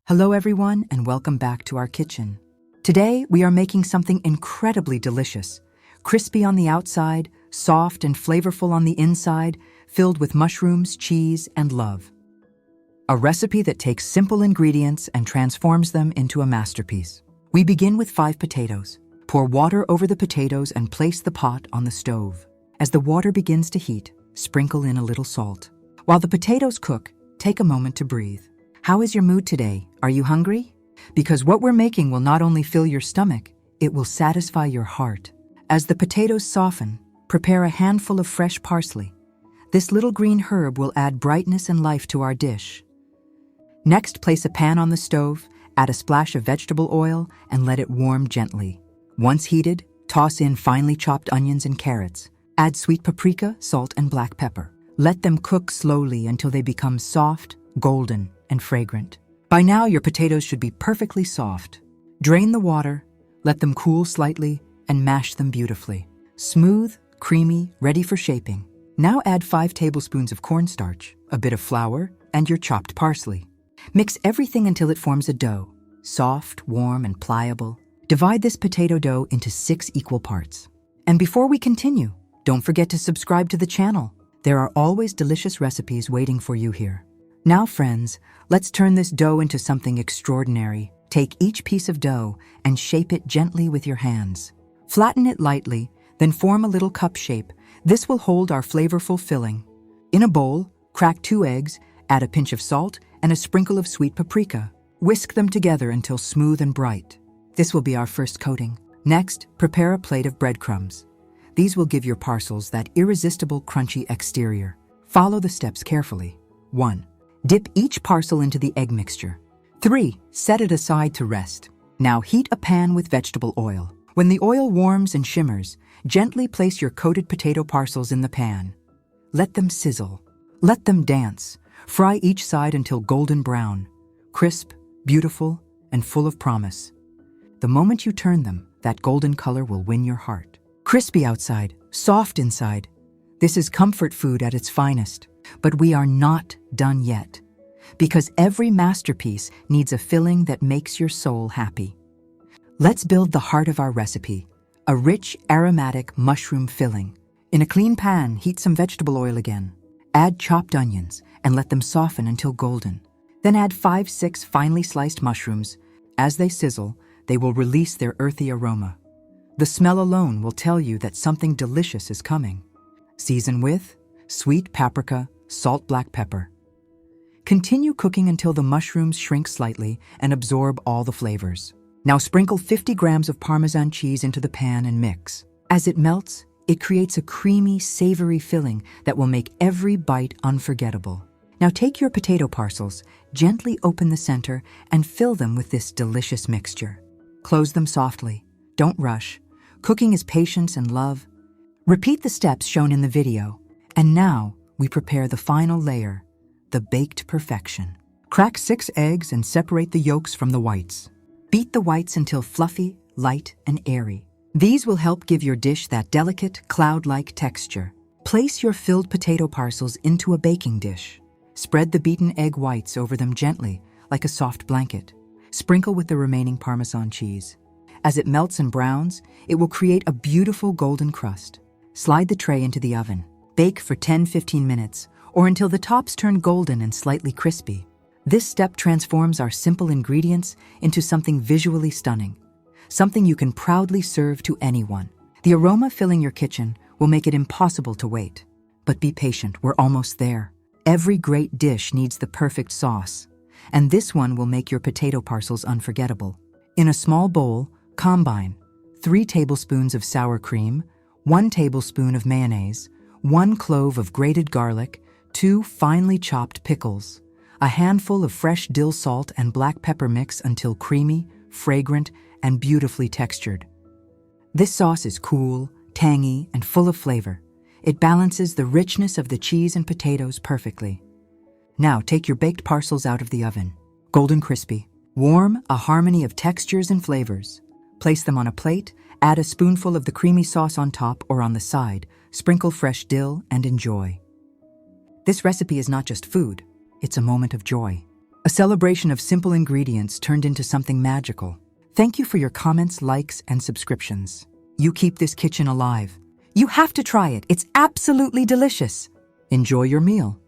Hello everyone and welcome back to our kitchen. Today we are making something incredibly delicious. Crispy on the outside, soft and flavorful on the inside, filled with mushrooms, cheese, and love. A recipe that takes simple ingredients and transforms them into a masterpiece. We begin with 5 potatoes. Pour water over the potatoes and place the pot on the stove. As the water begins to heat, sprinkle in a little salt. While the potatoes cook, take a moment to breathe. How is your mood today? Are you hungry? Because what we're making will not only fill your stomach, it will satisfy your heart. As the potatoes soften, prepare a handful of fresh parsley. This little green herb will add brightness and life to our dish. Next, place a pan on the stove, add a splash of vegetable oil, and let it warm gently. Once heated, toss in finely chopped onions and carrots. Add sweet paprika, salt, and black pepper. Let them cook slowly until they become soft, golden, and fragrant. By now, your potatoes should be perfectly soft. Drain the water, let them cool slightly, and mash them beautifully. Smooth, creamy, ready for shaping. Now add 5 tablespoons of cornstarch, a bit of flour, and your chopped parsley. Mix everything until it forms a dough, soft, warm, and pliable. Divide this potato dough into 6 equal parts. And before we continue, don't forget to subscribe to the channel. There are always delicious recipes waiting for you here. Now, friends, let's turn this dough into something extraordinary. Take each piece of dough and shape it gently with your hands. Flatten it lightly, then form a little cup shape. This will hold our flavorful filling. In a bowl, crack 2 eggs, add a pinch of salt and a sprinkle of sweet paprika. Whisk them together until smooth and bright. This will be our first coating. Next, prepare a plate of breadcrumbs. These will give your parcels that irresistible crunchy exterior. Follow the steps carefully. 1. Dip each parcel into the egg mixture. 3. Set it aside to rest. Now heat a pan with vegetable oil. When the oil warms and shimmers, gently place your coated potato parcels in the pan. Let them sizzle. Let them dance. Fry each side until golden brown, crisp, beautiful, and full of promise. The moment you turn them, that golden color will win your heart. Crispy outside, soft inside. This is comfort food at its finest. But we are not done yet, because every masterpiece needs a filling that makes your soul happy. Let's build the heart of our recipe, a rich, aromatic mushroom filling. In a clean pan, heat some vegetable oil again. Add chopped onions and let them soften until golden. Then add 5-6 finely sliced mushrooms. As they sizzle, they will release their earthy aroma. The smell alone will tell you that something delicious is coming. Season with sweet paprika, salt, black pepper. Continue cooking until the mushrooms shrink slightly and absorb all the flavors. Now sprinkle 50 grams of Parmesan cheese into the pan and mix. As it melts, it creates a creamy, savory filling that will make every bite unforgettable. Now take your potato parcels, gently open the center, and fill them with this delicious mixture. Close them softly. Don't rush. Cooking is patience and love. Repeat the steps shown in the video. And now, we prepare the final layer, the baked perfection. Crack 6 eggs and separate the yolks from the whites. Beat the whites until fluffy, light, and airy. These will help give your dish that delicate, cloud-like texture. Place your filled potato parcels into a baking dish. Spread the beaten egg whites over them gently, like a soft blanket. Sprinkle with the remaining Parmesan cheese. As it melts and browns, it will create a beautiful golden crust. Slide the tray into the oven. Bake for 10-15 minutes, or until the tops turn golden and slightly crispy. This step transforms our simple ingredients into something visually stunning, something you can proudly serve to anyone. The aroma filling your kitchen will make it impossible to wait. But be patient, we're almost there. Every great dish needs the perfect sauce, and this one will make your potato parcels unforgettable. In a small bowl, combine 3 tablespoons of sour cream, 1 tablespoon of mayonnaise, 1 clove of grated garlic, 2 finely chopped pickles, a handful of fresh dill salt and black pepper. Mix until creamy, fragrant, and beautifully textured. This sauce is cool, tangy, and full of flavor. It balances the richness of the cheese and potatoes perfectly. Now take your baked parcels out of the oven. Golden crispy, warm, a harmony of textures and flavors. Place them on a plate, add a spoonful of the creamy sauce on top or on the side, sprinkle fresh dill, and enjoy. This recipe is not just food, it's a moment of joy. A celebration of simple ingredients turned into something magical. Thank you for your comments, likes, and subscriptions. You keep this kitchen alive. You have to try it. It's absolutely delicious. Enjoy your meal.